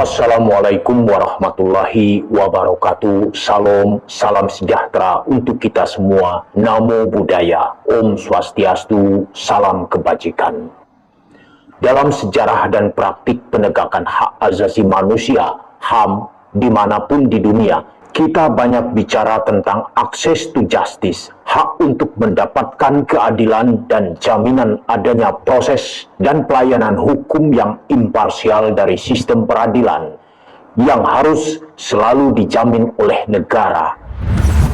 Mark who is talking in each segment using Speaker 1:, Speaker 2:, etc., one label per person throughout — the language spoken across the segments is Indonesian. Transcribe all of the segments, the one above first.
Speaker 1: Assalamualaikum warahmatullahi wabarakatuh. Salam sejahtera untuk kita semua. Namo Buddhaya, Om Swastiastu, salam kebajikan. Dalam sejarah dan praktik penegakan hak asasi manusia, HAM, dimanapun di dunia, kita banyak bicara tentang access to justice, hak untuk mendapatkan keadilan dan jaminan adanya proses dan pelayanan hukum yang imparsial dari sistem peradilan yang harus selalu dijamin oleh negara.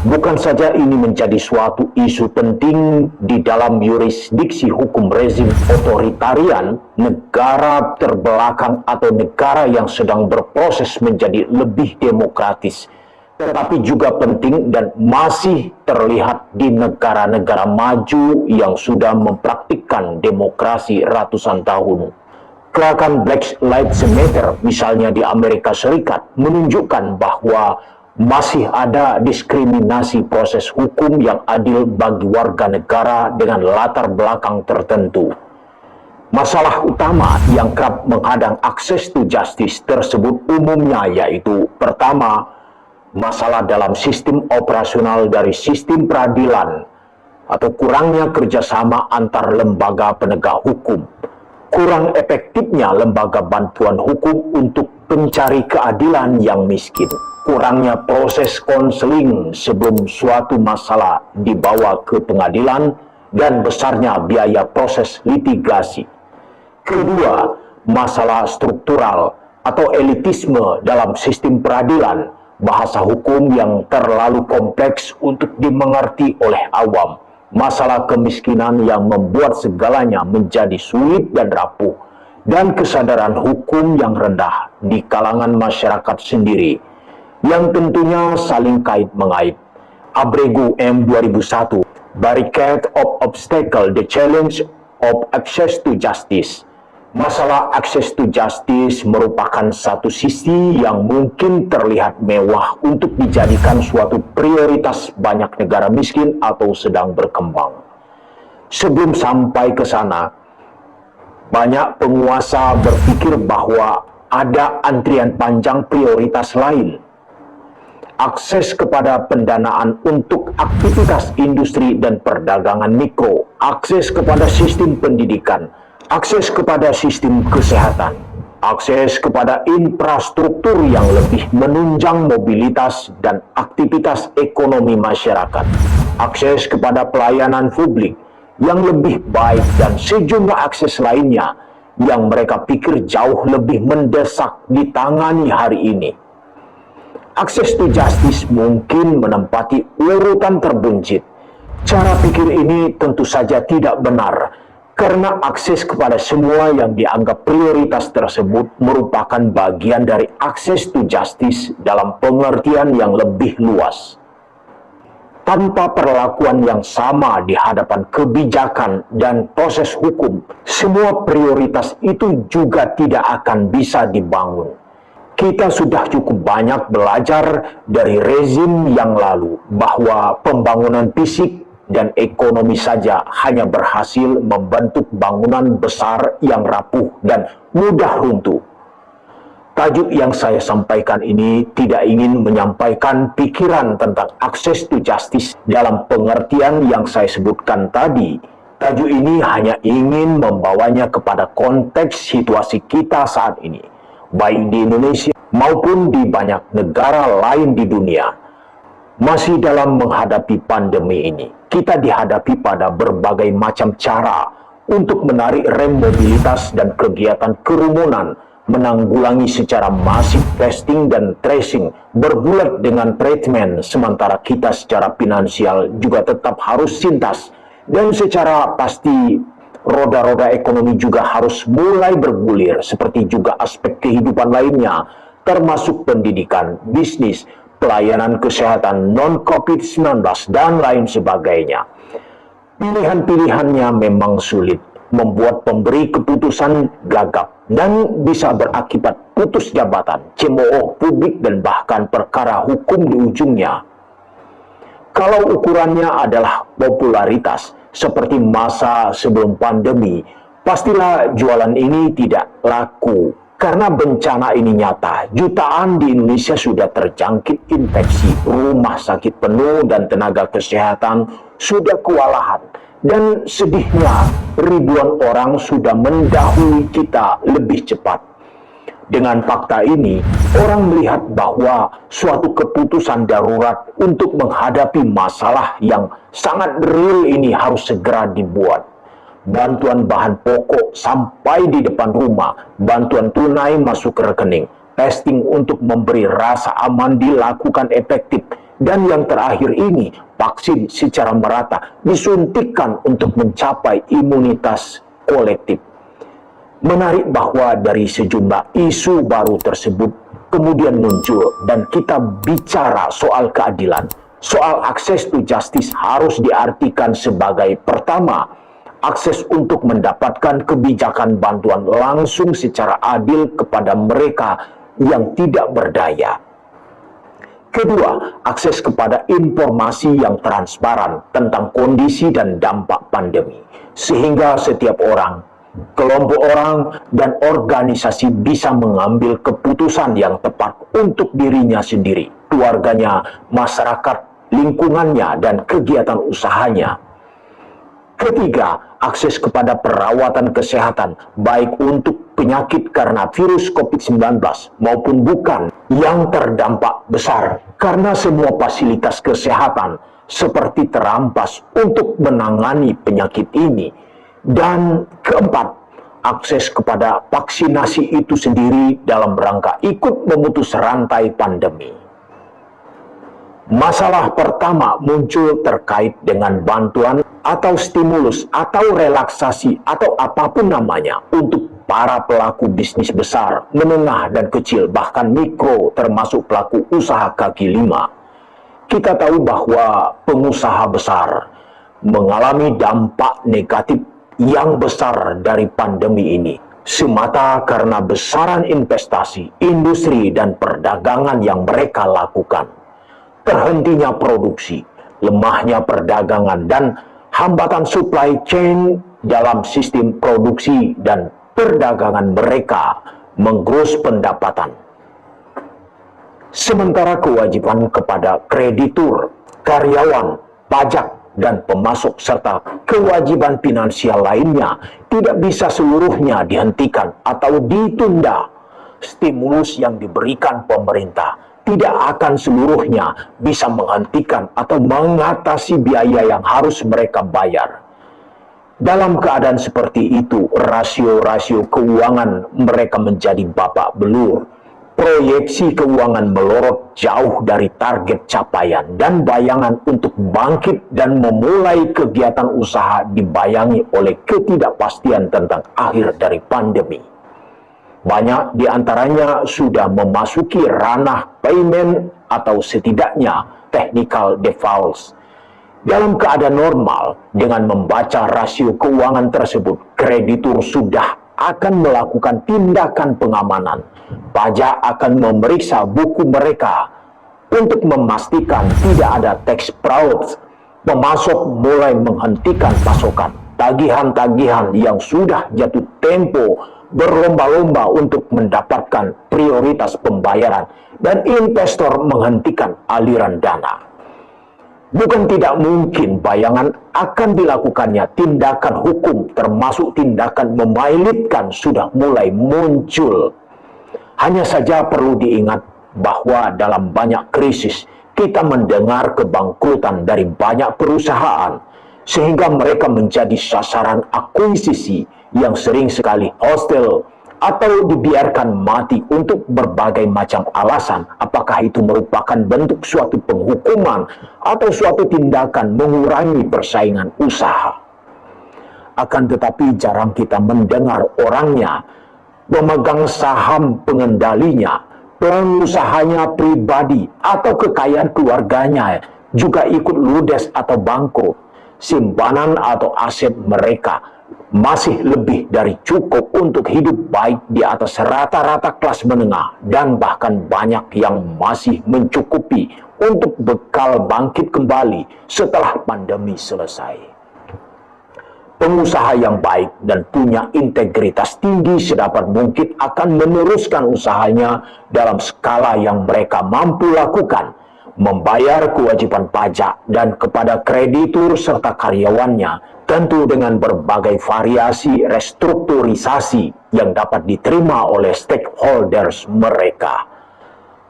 Speaker 1: Bukan saja ini menjadi suatu isu penting di dalam yurisdiksi hukum rezim otoritarian, negara terbelakang atau negara yang sedang berproses menjadi lebih demokratis, tetapi juga penting dan masih terlihat di negara-negara maju yang sudah mempraktikkan demokrasi ratusan tahun. Gerakan Black Lives Matter misalnya di Amerika Serikat menunjukkan bahwa masih ada diskriminasi proses hukum yang adil bagi warga negara dengan latar belakang tertentu. Masalah utama yang kerap menghadang access to justice tersebut umumnya yaitu pertama, masalah dalam sistem operasional dari sistem peradilan atau kurangnya kerjasama antar lembaga penegak hukum, kurang efektifnya lembaga bantuan hukum untuk pencari keadilan yang miskin, kurangnya proses konseling sebelum suatu masalah dibawa ke pengadilan, dan besarnya biaya proses litigasi. Kedua, masalah struktural atau elitisme dalam sistem peradilan, bahasa hukum yang terlalu kompleks untuk dimengerti oleh awam, masalah kemiskinan yang membuat segalanya menjadi sulit dan rapuh, dan kesadaran hukum yang rendah di kalangan masyarakat sendiri, yang tentunya saling kait-mengait. Abregu M 2001, Barricade of Obstacle, The Challenge of Access to Justice. Masalah access to justice merupakan satu sisi yang mungkin terlihat mewah untuk dijadikan suatu prioritas banyak negara miskin atau sedang berkembang. Sebelum sampai ke sana, banyak penguasa berpikir bahwa ada antrian panjang prioritas lain. Akses kepada pendanaan untuk aktivitas industri dan perdagangan mikro, akses kepada sistem pendidikan, akses kepada sistem kesehatan, akses kepada infrastruktur yang lebih menunjang mobilitas dan aktivitas ekonomi masyarakat, akses kepada pelayanan publik yang lebih baik, dan sejumlah akses lainnya yang mereka pikir jauh lebih mendesak ditangani hari ini. Access to justice mungkin menempati urutan terbuncit. Cara pikir ini tentu saja tidak benar, karena akses kepada semua yang dianggap prioritas tersebut merupakan bagian dari access to justice dalam pengertian yang lebih luas. Tanpa perlakuan yang sama di hadapan kebijakan dan proses hukum, semua prioritas itu juga tidak akan bisa dibangun. Kita sudah cukup banyak belajar dari rezim yang lalu bahwa pembangunan fisik dan ekonomi saja hanya berhasil membentuk bangunan besar yang rapuh dan mudah runtuh. Tajuk yang saya sampaikan ini tidak ingin menyampaikan pikiran tentang access to justice dalam pengertian yang saya sebutkan tadi. Tajuk ini hanya ingin membawanya kepada konteks situasi kita saat ini, baik di Indonesia maupun di banyak negara lain di dunia. Masih dalam menghadapi pandemi ini, kita dihadapi pada berbagai macam cara untuk menarik rem mobilitas dan kegiatan kerumunan, menanggulangi secara masif testing dan tracing, bergulat dengan treatment, sementara kita secara finansial juga tetap harus sintas, dan secara pasti roda-roda ekonomi juga harus mulai bergulir, seperti juga aspek kehidupan lainnya, termasuk pendidikan, bisnis, pelayanan kesehatan non-COVID-19, dan lain sebagainya. Pilihan-pilihannya memang sulit, membuat pemberi keputusan gagap, dan bisa berakibat putus jabatan, cemooh publik, dan bahkan perkara hukum di ujungnya. Kalau ukurannya adalah popularitas, seperti masa sebelum pandemi, pastilah jualan ini tidak laku. Karena bencana ini nyata, jutaan di Indonesia sudah terjangkit infeksi, rumah sakit penuh dan tenaga kesehatan sudah kewalahan. Dan sedihnya, ribuan orang sudah mendahului kita lebih cepat. Dengan fakta ini, orang melihat bahwa suatu keputusan darurat untuk menghadapi masalah yang sangat real ini harus segera dibuat. Bantuan bahan pokok sampai di depan rumah, bantuan tunai masuk ke rekening, testing untuk memberi rasa aman dilakukan efektif, dan yang terakhir ini, vaksin secara merata disuntikkan untuk mencapai imunitas kolektif. Menarik bahwa dari sejumlah isu baru tersebut kemudian muncul dan kita bicara soal keadilan. Soal akses to justice harus diartikan sebagai pertama, akses untuk mendapatkan kebijakan bantuan langsung secara adil kepada mereka yang tidak berdaya. Kedua, akses kepada informasi yang transparan tentang kondisi dan dampak pandemi, sehingga setiap orang, kelompok orang, dan organisasi bisa mengambil keputusan yang tepat untuk dirinya sendiri, keluarganya, masyarakat, lingkungannya, dan kegiatan usahanya. Ketiga, akses kepada perawatan kesehatan, baik untuk penyakit karena virus COVID-19 maupun bukan, yang terdampak besar karena semua fasilitas kesehatan seperti terampas untuk menangani penyakit ini. Dan keempat, akses kepada vaksinasi itu sendiri dalam rangka ikut memutus rantai pandemi. Masalah pertama muncul terkait dengan bantuan atau stimulus atau relaksasi atau apapun namanya untuk para pelaku bisnis besar, menengah dan kecil, bahkan mikro termasuk pelaku usaha kaki lima. Kita tahu bahwa pengusaha besar mengalami dampak negatif yang besar dari pandemi ini, semata karena besaran investasi, industri, dan perdagangan yang mereka lakukan. Terhentinya produksi, lemahnya perdagangan, dan hambatan supply chain dalam sistem produksi dan perdagangan mereka menggerus pendapatan. Sementara kewajiban kepada kreditur, karyawan, pajak, dan pemasok serta kewajiban finansial lainnya tidak bisa seluruhnya dihentikan atau ditunda. Stimulus yang diberikan pemerintah tidak akan seluruhnya bisa menghentikan atau mengatasi biaya yang harus mereka bayar. Dalam keadaan seperti itu, rasio-rasio keuangan mereka menjadi babak belur. Proyeksi keuangan melorot jauh dari target capaian, dan bayangan untuk bangkit dan memulai kegiatan usaha dibayangi oleh ketidakpastian tentang akhir dari pandemi. Banyak di antaranya sudah memasuki ranah payment atau setidaknya technical defaults. Dalam keadaan normal, dengan membaca rasio keuangan tersebut, kreditur sudah akan melakukan tindakan pengamanan. Pajak akan memeriksa buku mereka untuk memastikan tidak ada tax fraud. Pemasok mulai menghentikan pasokan. Tagihan-tagihan yang sudah jatuh tempo berlomba-lomba untuk mendapatkan prioritas pembayaran, dan investor menghentikan aliran dana. Bukan tidak mungkin bayangan akan dilakukannya tindakan hukum, termasuk tindakan memailitkan, sudah mulai muncul. Hanya saja perlu diingat bahwa dalam banyak krisis kita mendengar kebangkrutan dari banyak perusahaan, sehingga mereka menjadi sasaran akuisisi yang sering sekali hostil atau dibiarkan mati untuk berbagai macam alasan, apakah itu merupakan bentuk suatu penghukuman atau suatu tindakan mengurangi persaingan usaha. Akan tetapi jarang kita mendengar orangnya, pemegang saham pengendalinya, pengusahanya pribadi, atau kekayaan keluarganya juga ikut ludes atau bangkrut. Simpanan atau aset mereka masih lebih dari cukup untuk hidup baik di atas rata-rata kelas menengah, dan bahkan banyak yang masih mencukupi untuk bekal bangkit kembali setelah pandemi selesai. Pengusaha yang baik dan punya integritas tinggi sedapat mungkin akan meneruskan usahanya dalam skala yang mereka mampu lakukan, membayar kewajiban pajak dan kepada kreditur serta karyawannya, tentu dengan berbagai variasi restrukturisasi yang dapat diterima oleh stakeholders mereka.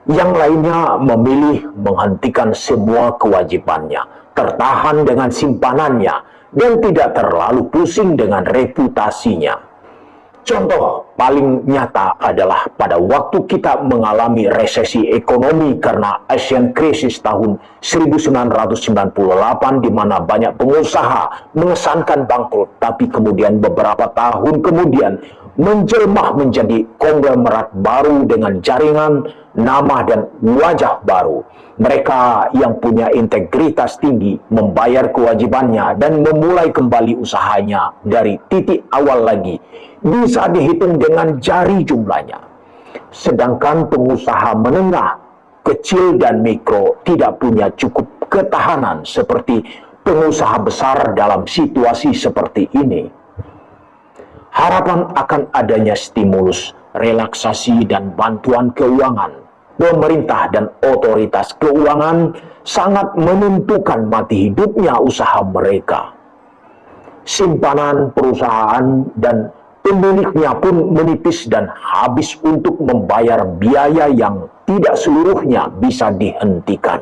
Speaker 1: Yang lainnya memilih menghentikan semua kewajibannya, tertahan dengan simpanannya, dan tidak terlalu pusing dengan reputasinya. Contoh paling nyata adalah pada waktu kita mengalami resesi ekonomi karena Asian Crisis tahun 1998, di mana banyak pengusaha mengesankan bangkrut, tapi kemudian beberapa tahun kemudian menjelma menjadi konglomerat baru dengan jaringan, nama, dan wajah baru. Mereka yang punya integritas tinggi membayar kewajibannya dan memulai kembali usahanya dari titik awal lagi, bisa dihitung dengan jari jumlahnya. Sedangkan pengusaha menengah, kecil, dan mikro tidak punya cukup ketahanan seperti pengusaha besar dalam situasi seperti ini. Harapan akan adanya stimulus, relaksasi, dan bantuan keuangan, pemerintah dan otoritas keuangan sangat menentukan mati hidupnya usaha mereka. Simpanan perusahaan dan pemiliknya pun menipis dan habis untuk membayar biaya yang tidak seluruhnya bisa dihentikan.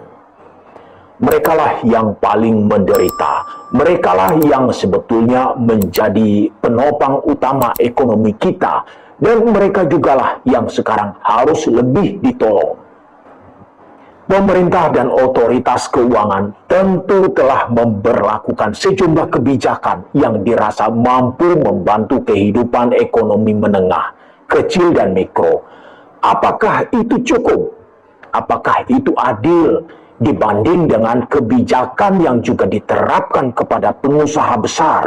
Speaker 1: Merekalah yang paling menderita. Merekalah yang sebetulnya menjadi penopang utama ekonomi kita, dan mereka jugalah yang sekarang harus lebih ditolong. Pemerintah dan otoritas keuangan tentu telah memberlakukan sejumlah kebijakan yang dirasa mampu membantu kehidupan ekonomi menengah, kecil, dan mikro. Apakah itu cukup? Apakah itu adil dibanding dengan kebijakan yang juga diterapkan kepada pengusaha besar?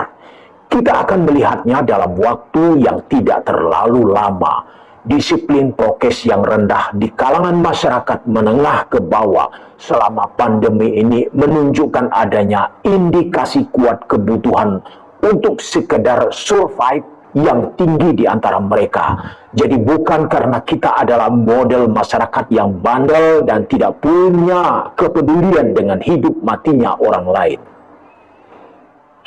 Speaker 1: Kita akan melihatnya dalam waktu yang tidak terlalu lama. Disiplin prokes yang rendah di kalangan masyarakat menengah ke bawah selama pandemi ini menunjukkan adanya indikasi kuat kebutuhan untuk sekedar survive yang tinggi di antara mereka. Jadi bukan karena kita adalah model masyarakat yang bandel dan tidak punya kepedulian dengan hidup matinya orang lain.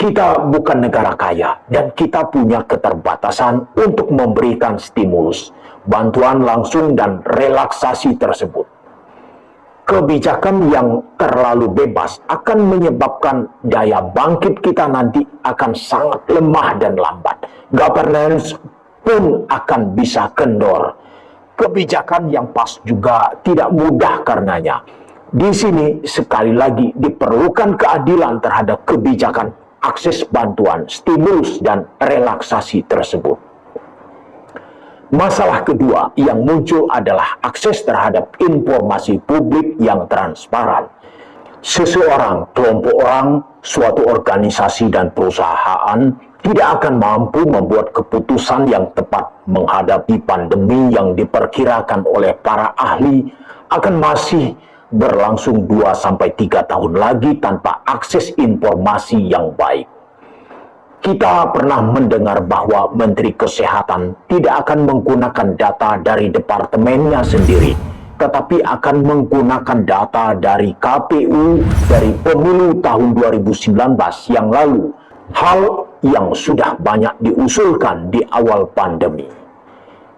Speaker 1: Kita bukan negara kaya dan kita punya keterbatasan untuk memberikan stimulus, bantuan langsung, dan relaksasi tersebut. Kebijakan yang terlalu bebas akan menyebabkan daya bangkit kita nanti akan sangat lemah dan lambat. Governance pun akan bisa kendor. Kebijakan yang pas juga tidak mudah karenanya. Di sini sekali lagi diperlukan keadilan terhadap kebijakan akses bantuan, stimulus, dan relaksasi tersebut. Masalah kedua yang muncul adalah akses terhadap informasi publik yang transparan. Seseorang, kelompok orang, suatu organisasi, dan perusahaan tidak akan mampu membuat keputusan yang tepat menghadapi pandemi yang diperkirakan oleh para ahli akan masih berlangsung 2-3 tahun lagi tanpa akses informasi yang baik. Kita pernah mendengar bahwa Menteri Kesehatan tidak akan menggunakan data dari departemennya sendiri, tetapi akan menggunakan data dari KPU dari pemilu tahun 2019 yang lalu, hal yang sudah banyak diusulkan di awal pandemi.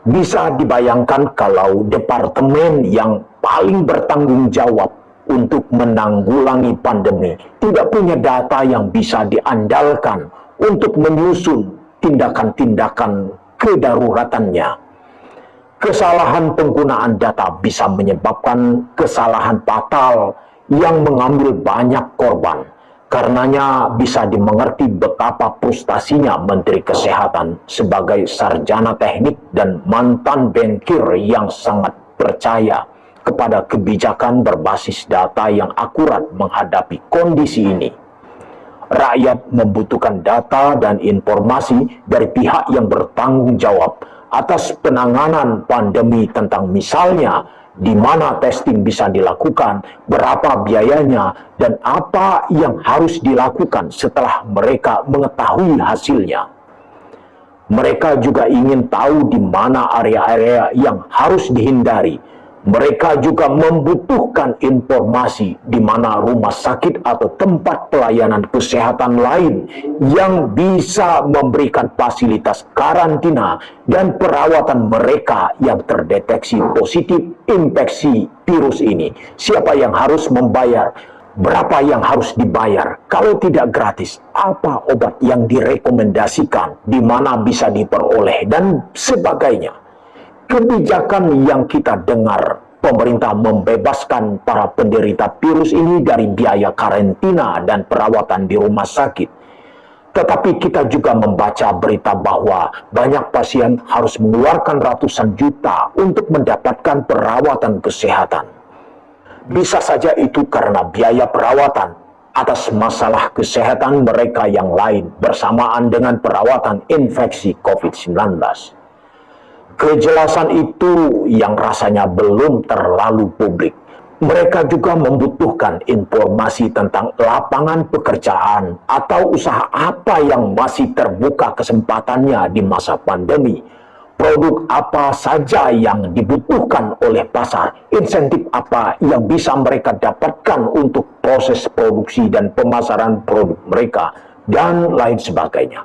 Speaker 1: Bisa dibayangkan kalau departemen yang paling bertanggung jawab untuk menanggulangi pandemi tidak punya data yang bisa diandalkan untuk menyusun tindakan-tindakan kedaruratannya. Kesalahan penggunaan data bisa menyebabkan kesalahan fatal yang mengambil banyak korban. Karenanya bisa dimengerti betapa frustasinya Menteri Kesehatan sebagai sarjana teknik dan mantan bankir yang sangat percaya kepada kebijakan berbasis data yang akurat menghadapi kondisi ini. Rakyat membutuhkan data dan informasi dari pihak yang bertanggung jawab atas penanganan pandemi, tentang misalnya di mana testing bisa dilakukan, berapa biayanya, dan apa yang harus dilakukan setelah mereka mengetahui hasilnya. Mereka juga ingin tahu di mana area-area yang harus dihindari. Mereka juga membutuhkan informasi di mana rumah sakit atau tempat pelayanan kesehatan lain yang bisa memberikan fasilitas karantina dan perawatan mereka yang terdeteksi positif infeksi virus ini. Siapa yang harus membayar? Berapa yang harus dibayar? Kalau tidak gratis, apa obat yang direkomendasikan? Di mana bisa diperoleh? Dan sebagainya. Kebijakan yang kita dengar, pemerintah membebaskan para penderita virus ini dari biaya karantina dan perawatan di rumah sakit. Tetapi kita juga membaca berita bahwa banyak pasien harus mengeluarkan ratusan juta untuk mendapatkan perawatan kesehatan. Bisa saja itu karena biaya perawatan atas masalah kesehatan mereka yang lain bersamaan dengan perawatan infeksi COVID-19. Kejelasan itu yang rasanya belum terlalu publik. Mereka juga membutuhkan informasi tentang lapangan pekerjaan atau usaha apa yang masih terbuka kesempatannya di masa pandemi. Produk apa saja yang dibutuhkan oleh pasar, insentif apa yang bisa mereka dapatkan untuk proses produksi dan pemasaran produk mereka, dan lain sebagainya.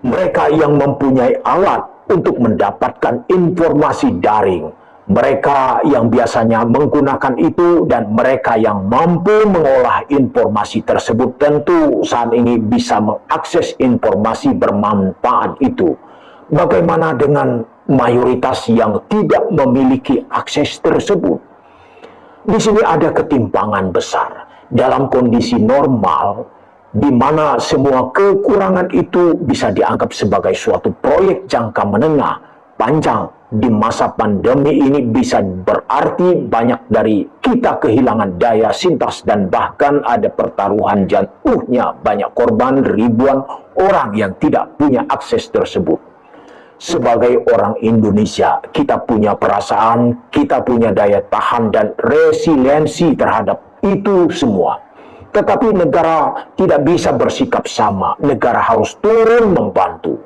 Speaker 1: Mereka yang mempunyai alat untuk mendapatkan informasi daring, mereka yang biasanya menggunakan itu, dan mereka yang mampu mengolah informasi tersebut tentu saat ini bisa mengakses informasi bermanfaat itu. Bagaimana dengan mayoritas yang tidak memiliki akses tersebut? Di sini ada ketimpangan besar. Dalam kondisi normal, di mana semua kekurangan itu bisa dianggap sebagai suatu proyek jangka menengah panjang, di masa pandemi ini bisa berarti banyak dari kita kehilangan daya sintas dan bahkan ada pertaruhan jatuhnya banyak korban ribuan orang yang tidak punya akses tersebut. Sebagai orang Indonesia, kita punya perasaan, kita punya daya tahan dan resiliensi terhadap itu semua. Tetapi negara tidak bisa bersikap sama. Negara harus turun membantu.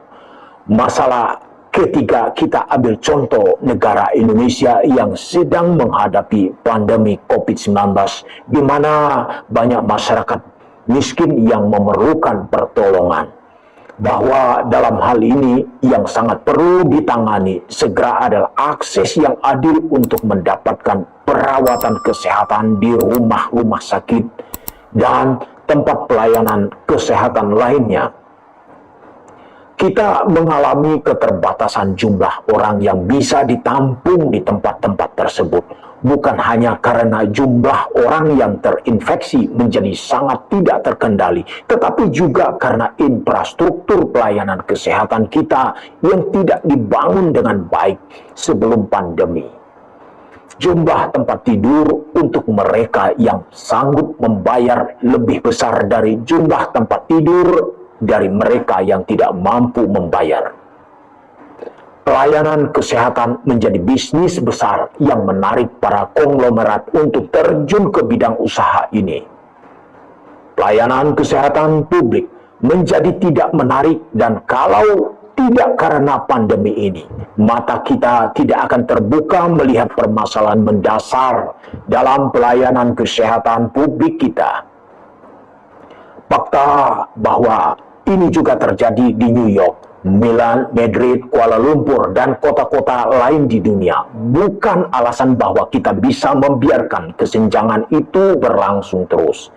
Speaker 1: Masalah ketiga, kita ambil contoh negara Indonesia yang sedang menghadapi pandemi COVID-19, di mana banyak masyarakat miskin yang memerlukan pertolongan. Bahwa dalam hal ini yang sangat perlu ditangani segera adalah akses yang adil untuk mendapatkan perawatan kesehatan di rumah-rumah sakit dan tempat pelayanan kesehatan lainnya. Kita mengalami keterbatasan jumlah orang yang bisa ditampung di tempat-tempat tersebut. Bukan hanya karena jumlah orang yang terinfeksi menjadi sangat tidak terkendali, tetapi juga karena infrastruktur pelayanan kesehatan kita yang tidak dibangun dengan baik sebelum pandemi. Jumlah tempat tidur untuk mereka yang sanggup membayar lebih besar dari jumlah tempat tidur dari mereka yang tidak mampu membayar. Pelayanan kesehatan menjadi bisnis besar yang menarik para konglomerat untuk terjun ke bidang usaha ini. Pelayanan kesehatan publik menjadi tidak menarik, dan kalau tidak karena pandemi ini, mata kita tidak akan terbuka melihat permasalahan mendasar dalam pelayanan kesehatan publik kita. Fakta bahwa ini juga terjadi di New York, Milan, Madrid, Kuala Lumpur, dan kota-kota lain di dunia bukan alasan bahwa kita bisa membiarkan kesenjangan itu berlangsung terus.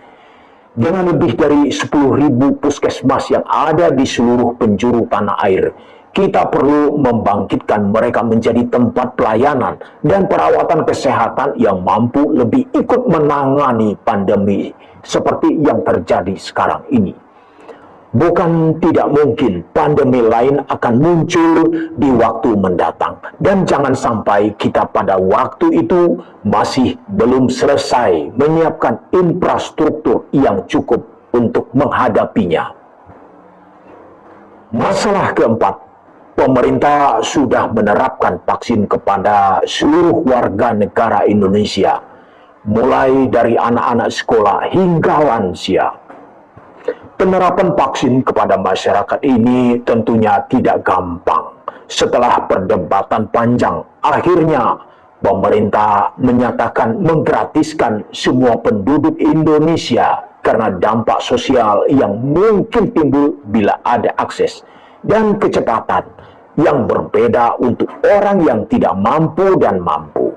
Speaker 1: Dengan lebih dari 10.000 puskesmas yang ada di seluruh penjuru tanah air, kita perlu membangkitkan mereka menjadi tempat pelayanan dan perawatan kesehatan yang mampu lebih ikut menangani pandemi seperti yang terjadi sekarang ini. Bukan tidak mungkin pandemi lain akan muncul di waktu mendatang. Dan jangan sampai kita pada waktu itu masih belum selesai menyiapkan infrastruktur yang cukup untuk menghadapinya. Masalah keempat, pemerintah sudah menerapkan vaksin kepada seluruh warga negara Indonesia, mulai dari anak-anak sekolah hingga lansia. Penerapan vaksin kepada masyarakat ini tentunya tidak gampang. Setelah perdebatan panjang, akhirnya pemerintah menyatakan menggratiskan semua penduduk Indonesia karena dampak sosial yang mungkin timbul bila ada akses dan kecepatan yang berbeda untuk orang yang tidak mampu dan mampu.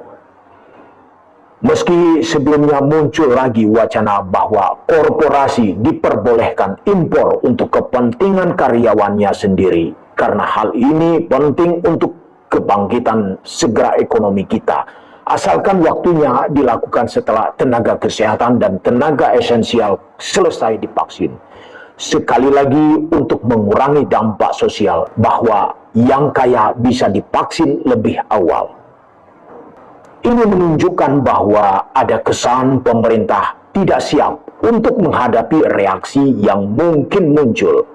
Speaker 1: Meski sebelumnya muncul lagi wacana bahwa korporasi diperbolehkan impor untuk kepentingan karyawannya sendiri, karena hal ini penting untuk kebangkitan segera ekonomi kita, asalkan waktunya dilakukan setelah tenaga kesehatan dan tenaga esensial selesai divaksin. Sekali lagi untuk mengurangi dampak sosial bahwa yang kaya bisa divaksin lebih awal. Ini menunjukkan bahwa ada kesan pemerintah tidak siap untuk menghadapi reaksi yang mungkin muncul.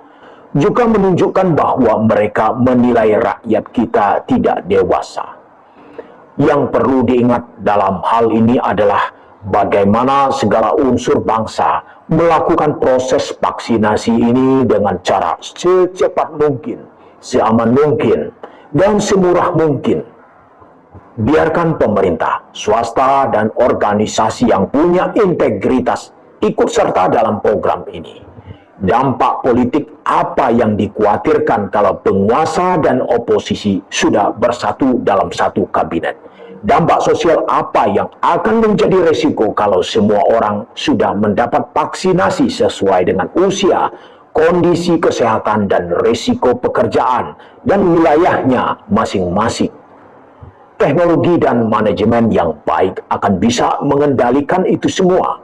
Speaker 1: Juga menunjukkan bahwa mereka menilai rakyat kita tidak dewasa. Yang perlu diingat dalam hal ini adalah bagaimana segala unsur bangsa melakukan proses vaksinasi ini dengan cara secepat mungkin, seaman mungkin, dan semurah mungkin. Biarkan pemerintah, swasta, dan organisasi yang punya integritas ikut serta dalam program ini. Dampak politik apa yang dikhawatirkan kalau penguasa dan oposisi sudah bersatu dalam satu kabinet? Dampak sosial apa yang akan menjadi resiko kalau semua orang sudah mendapat vaksinasi sesuai dengan usia, kondisi kesehatan, dan risiko pekerjaan dan wilayahnya masing-masing? Teknologi dan manajemen yang baik akan bisa mengendalikan itu semua.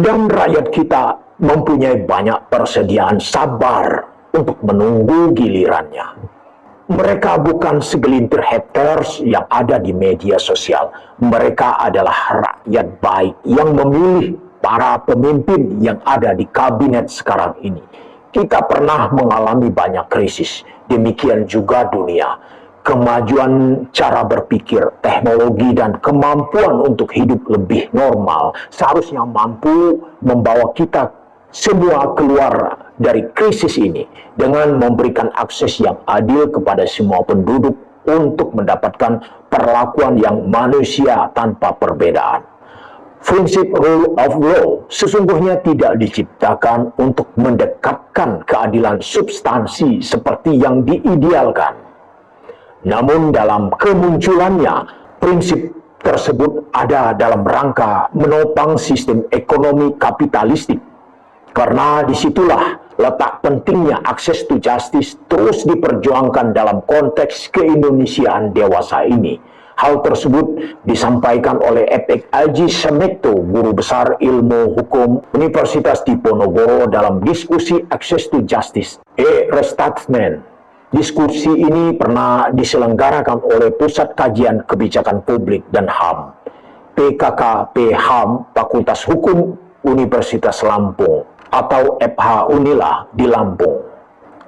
Speaker 1: Dan rakyat kita mempunyai banyak persediaan sabar untuk menunggu gilirannya. Mereka bukan segelintir haters yang ada di media sosial. Mereka adalah rakyat baik yang memilih para pemimpin yang ada di kabinet sekarang ini. Kita pernah mengalami banyak krisis, demikian juga dunia. Kemajuan cara berpikir, teknologi, dan kemampuan untuk hidup lebih normal seharusnya mampu membawa kita semua keluar dari krisis ini dengan memberikan akses yang adil kepada semua penduduk untuk mendapatkan perlakuan yang manusia tanpa perbedaan. Prinsip rule of law sesungguhnya tidak diciptakan untuk mendekatkan keadilan substansi seperti yang diidealkan. Namun dalam kemunculannya, prinsip tersebut ada dalam rangka menopang sistem ekonomi kapitalistik. Karena disitulah letak pentingnya akses to justice terus diperjuangkan dalam konteks keindonesiaan dewasa ini. Hal tersebut disampaikan oleh Epek Aji Semekto, Guru Besar Ilmu Hukum Universitas Diponegoro dalam diskusi Access to Justice, Restatement. Diskusi ini pernah diselenggarakan oleh Pusat Kajian Kebijakan Publik dan HAM, PKKP HAM, Fakultas Hukum Universitas Lampung, atau FH Unila di Lampung.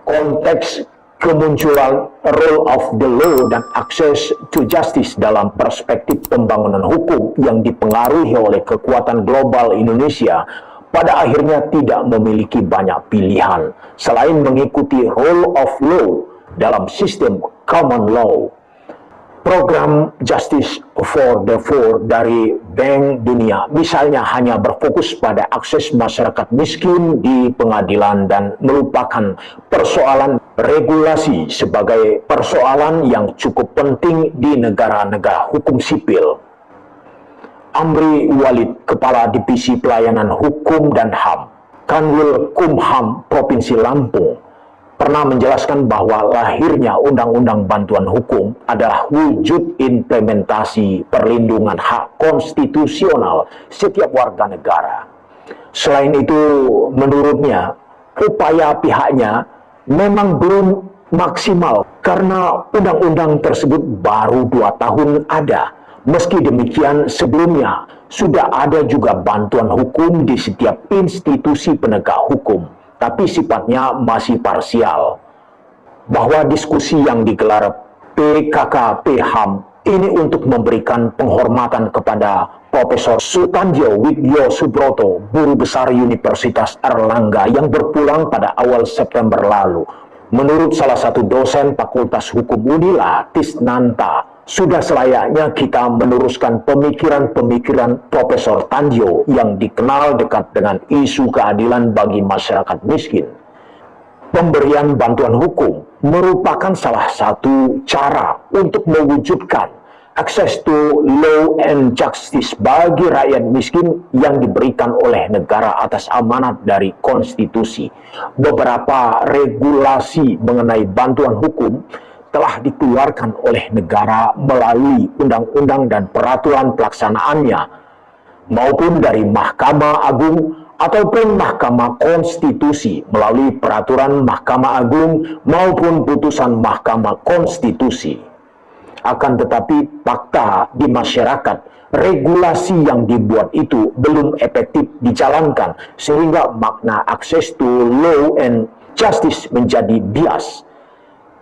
Speaker 1: Konteks kemunculan rule of the law dan access to justice dalam perspektif pembangunan hukum yang dipengaruhi oleh kekuatan global Indonesia pada akhirnya tidak memiliki banyak pilihan selain mengikuti rule of law dalam sistem common law. Program Justice for the Poor dari Bank Dunia misalnya hanya berfokus pada akses masyarakat miskin di pengadilan dan melupakan persoalan regulasi sebagai persoalan yang cukup penting di negara-negara hukum sipil. Amri Walid, Kepala Divisi Pelayanan Hukum dan HAM, Kanwil Kumham Provinsi Lampung, pernah menjelaskan bahwa lahirnya Undang-Undang Bantuan Hukum adalah wujud implementasi perlindungan hak konstitusional setiap warga negara. Selain itu, menurutnya, upaya pihaknya memang belum maksimal karena undang-undang tersebut baru 2 tahun ada. Meski demikian, sebelumnya sudah ada juga bantuan hukum di setiap institusi penegak hukum, tapi sifatnya masih parsial. bahwa diskusi yang digelar PKK-PHAM ini untuk memberikan penghormatan kepada Profesor Sutandjo Widyo Subroto, Guru Besar Universitas Airlangga yang berpulang pada awal September lalu. Menurut salah satu dosen Fakultas Hukum Unila, Tisnanta, sudah selayaknya kita meneruskan pemikiran-pemikiran Profesor Tandjo yang dikenal dekat dengan isu keadilan bagi masyarakat miskin. Pemberian bantuan hukum merupakan salah satu cara untuk mewujudkan akses to law and justice bagi rakyat miskin yang diberikan oleh negara atas amanat dari konstitusi. Beberapa regulasi mengenai bantuan hukum telah dikeluarkan oleh negara melalui undang-undang dan peraturan pelaksanaannya, maupun dari Mahkamah Agung ataupun Mahkamah Konstitusi melalui peraturan Mahkamah Agung maupun putusan Mahkamah Konstitusi. Akan tetapi fakta di masyarakat, regulasi yang dibuat itu belum efektif dijalankan sehingga makna akses to law and justice menjadi bias.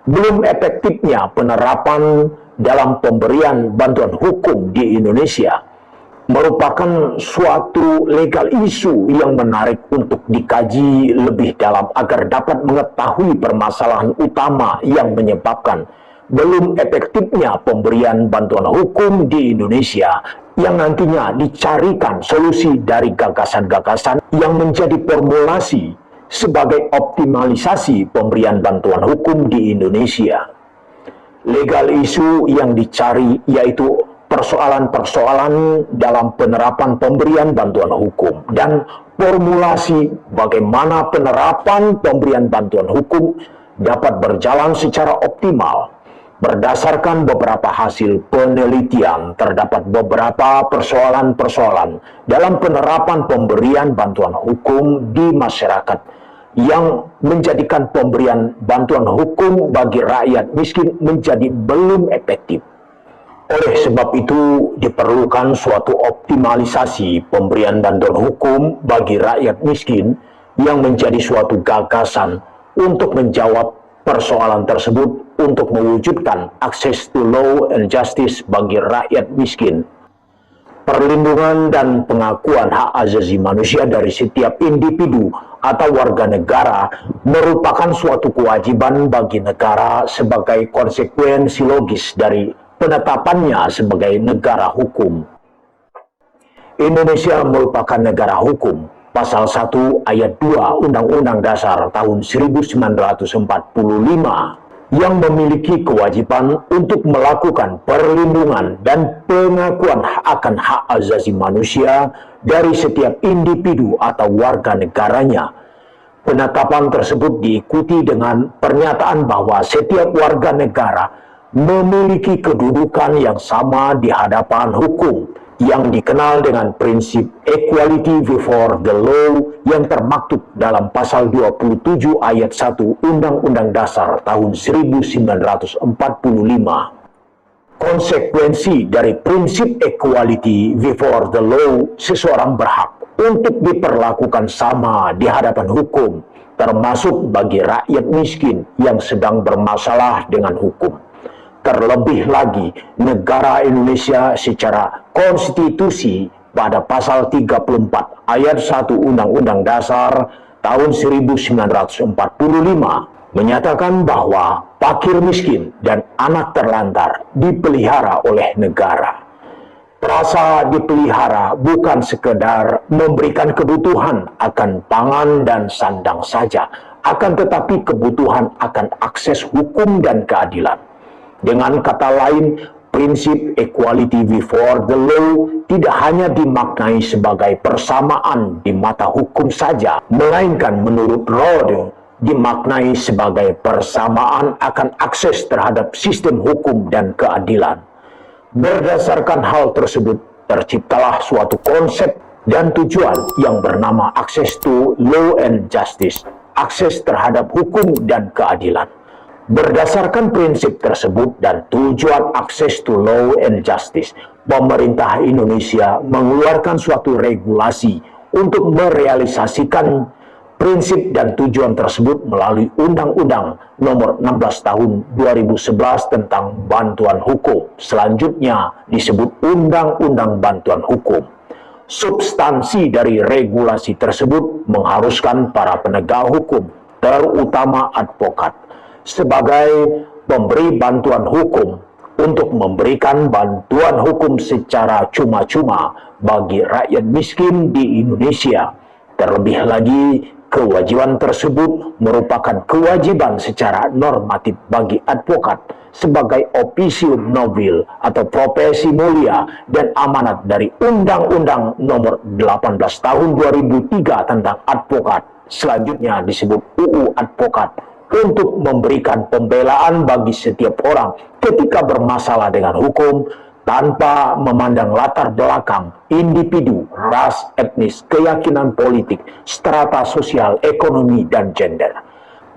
Speaker 1: Belum efektifnya penerapan dalam pemberian bantuan hukum di Indonesia merupakan suatu legal isu yang menarik untuk dikaji lebih dalam agar dapat mengetahui permasalahan utama yang menyebabkan belum efektifnya pemberian bantuan hukum di Indonesia, yang nantinya dicarikan solusi dari gagasan-gagasan yang menjadi formulasi sebagai optimalisasi pemberian bantuan hukum di Indonesia. Legal isu yang dicari yaitu persoalan-persoalan dalam penerapan pemberian bantuan hukum dan formulasi bagaimana penerapan pemberian bantuan hukum dapat berjalan secara optimal. Berdasarkan beberapa hasil penelitian, terdapat beberapa persoalan-persoalan dalam penerapan pemberian bantuan hukum di masyarakat yang menjadikan pemberian bantuan hukum bagi rakyat miskin menjadi belum efektif. Oleh sebab itu, diperlukan suatu optimalisasi pemberian bantuan hukum bagi rakyat miskin yang menjadi suatu gagasan untuk menjawab persoalan tersebut untuk mewujudkan akses to law and justice bagi rakyat miskin. Perlindungan dan pengakuan hak asasi manusia dari setiap individu atau warga negara merupakan suatu kewajiban bagi negara sebagai konsekuensi logis dari penetapannya sebagai negara hukum. Indonesia merupakan negara hukum. Pasal 1 ayat 2 Undang-Undang Dasar tahun 1945 yang memiliki kewajiban untuk melakukan perlindungan dan pengakuan akan hak asasi manusia dari setiap individu atau warga negaranya. Penetapan tersebut diikuti dengan pernyataan bahwa setiap warga negara memiliki kedudukan yang sama di hadapan hukum, yang dikenal dengan prinsip equality before the law yang termaktub dalam pasal 27 ayat 1 Undang-Undang Dasar tahun 1945. Konsekuensi dari prinsip equality before the law, seseorang berhak untuk diperlakukan sama di hadapan hukum, termasuk bagi rakyat miskin yang sedang bermasalah dengan hukum. Terlebih lagi, negara Indonesia secara konstitusi pada pasal 34 ayat 1 Undang-Undang Dasar tahun 1945 menyatakan bahwa fakir miskin dan anak terlantar dipelihara oleh negara. Frasa dipelihara bukan sekedar memberikan kebutuhan akan pangan dan sandang saja, akan tetapi kebutuhan akan akses hukum dan keadilan. Dengan kata lain, prinsip equality before the law tidak hanya dimaknai sebagai persamaan di mata hukum saja, melainkan menurut Rode dimaknai sebagai persamaan akan akses terhadap sistem hukum dan keadilan. Berdasarkan hal tersebut, terciptalah suatu konsep dan tujuan yang bernama access to law and justice, akses terhadap hukum dan keadilan. Berdasarkan prinsip tersebut dan tujuan akses to law and justice, pemerintah Indonesia mengeluarkan suatu regulasi untuk merealisasikan Prinsip dan tujuan tersebut melalui Undang-Undang Nomor 16 Tahun 2011 tentang Bantuan Hukum. Selanjutnya disebut Undang-Undang Bantuan Hukum. Substansi dari regulasi tersebut mengharuskan para penegak hukum, terutama advokat, sebagai pemberi bantuan hukum untuk memberikan bantuan hukum secara cuma-cuma bagi rakyat miskin di Indonesia. Terlebih lagi, kewajiban tersebut merupakan kewajiban secara normatif bagi advokat sebagai officium nobil atau profesi mulia dan amanat dari Undang-Undang Nomor 18 Tahun 2003 tentang advokat. Selanjutnya disebut UU Advokat, untuk memberikan pembelaan bagi setiap orang ketika bermasalah dengan hukum tanpa memandang latar belakang individu, ras, etnis, keyakinan politik, strata sosial, ekonomi, dan gender.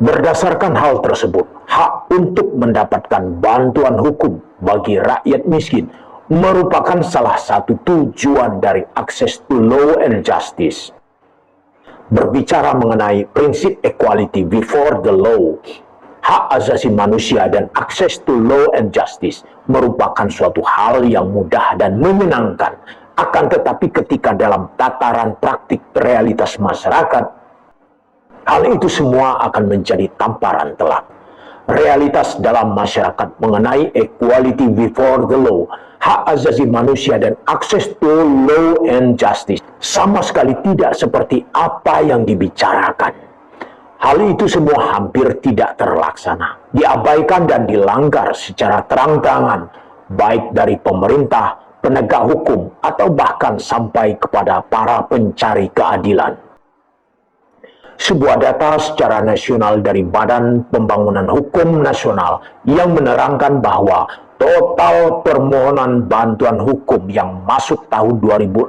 Speaker 1: Berdasarkan hal tersebut, hak untuk mendapatkan bantuan hukum bagi rakyat miskin merupakan salah satu tujuan dari access to law and justice. Berbicara mengenai prinsip equality before the law, hak asasi manusia dan access to law and justice merupakan suatu hal yang mudah dan menyenangkan. Akan tetapi ketika dalam tataran praktik realitas masyarakat, hal itu semua akan menjadi tamparan telak. Realitas dalam masyarakat mengenai equality before the law, hak asasi manusia dan access to law and justice sama sekali tidak seperti apa yang dibicarakan. Hal itu semua hampir tidak terlaksana, diabaikan dan dilanggar secara terang-terangan, baik dari pemerintah, penegak hukum, atau bahkan sampai kepada para pencari keadilan. Sebuah data secara nasional dari Badan Pembangunan Hukum Nasional yang menerangkan bahwa total permohonan bantuan hukum yang masuk tahun 2016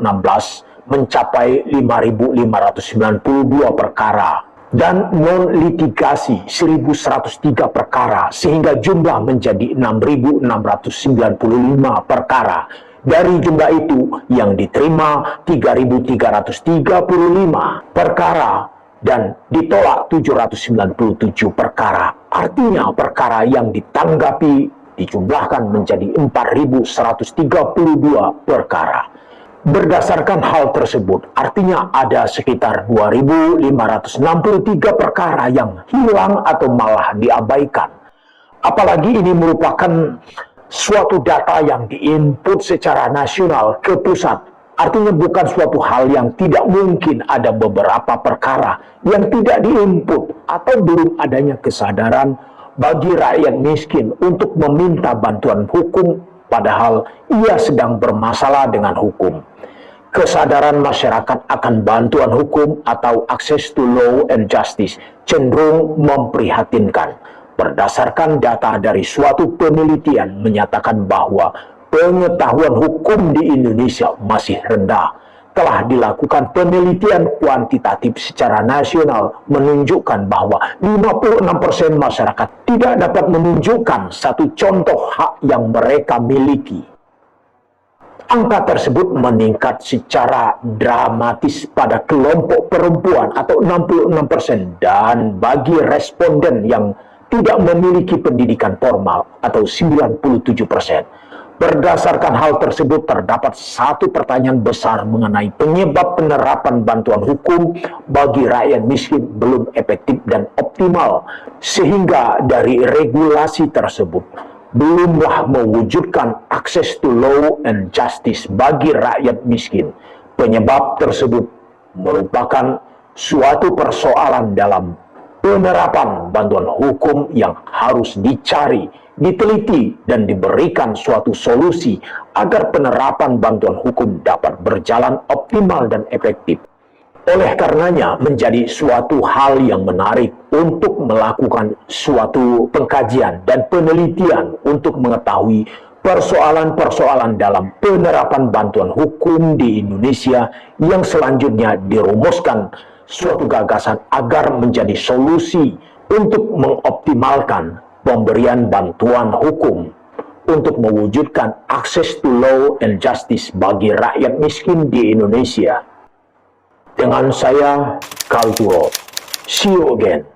Speaker 1: mencapai 5.592 perkara dan non-litigasi 1.103 perkara, sehingga jumlah menjadi 6.695 perkara. Dari jumlah itu yang diterima 3.335 perkara dan ditolak 797 perkara. Artinya perkara yang ditanggapi dijumlahkan menjadi 4.132 perkara. Berdasarkan hal tersebut, artinya ada sekitar 2.563 perkara yang hilang atau malah diabaikan. Apalagi ini merupakan suatu data yang diinput secara nasional ke pusat. Artinya bukan suatu hal yang tidak mungkin ada beberapa perkara yang tidak diinput atau belum adanya kesadaran bagi rakyat miskin untuk meminta bantuan hukum padahal ia sedang bermasalah dengan hukum. Kesadaran masyarakat akan bantuan hukum atau access to law and justice cenderung memprihatinkan. Berdasarkan data dari suatu penelitian menyatakan bahwa pengetahuan hukum di Indonesia masih rendah. Telah dilakukan penelitian kuantitatif secara nasional menunjukkan bahwa 56% masyarakat tidak dapat menunjukkan satu contoh hak yang mereka miliki. Angka tersebut meningkat secara dramatis pada kelompok perempuan atau 66% dan bagi responden yang tidak memiliki pendidikan formal atau 97%. Berdasarkan hal tersebut, terdapat satu pertanyaan besar mengenai penyebab penerapan bantuan hukum bagi rakyat miskin belum efektif dan optimal, sehingga dari regulasi tersebut belumlah mewujudkan access to law and justice bagi rakyat miskin. Penyebab tersebut merupakan suatu persoalan dalam penerapan bantuan hukum yang harus dicari, diteliti, dan diberikan suatu solusi agar penerapan bantuan hukum dapat berjalan optimal dan efektif. Oleh karenanya, menjadi suatu hal yang menarik untuk melakukan suatu pengkajian dan penelitian untuk mengetahui persoalan-persoalan dalam penerapan bantuan hukum di Indonesia yang selanjutnya dirumuskan suatu gagasan agar menjadi solusi untuk mengoptimalkan pemberian bantuan hukum untuk mewujudkan access to law and justice bagi rakyat miskin di Indonesia. Dengan saya, Kalturo. See you again.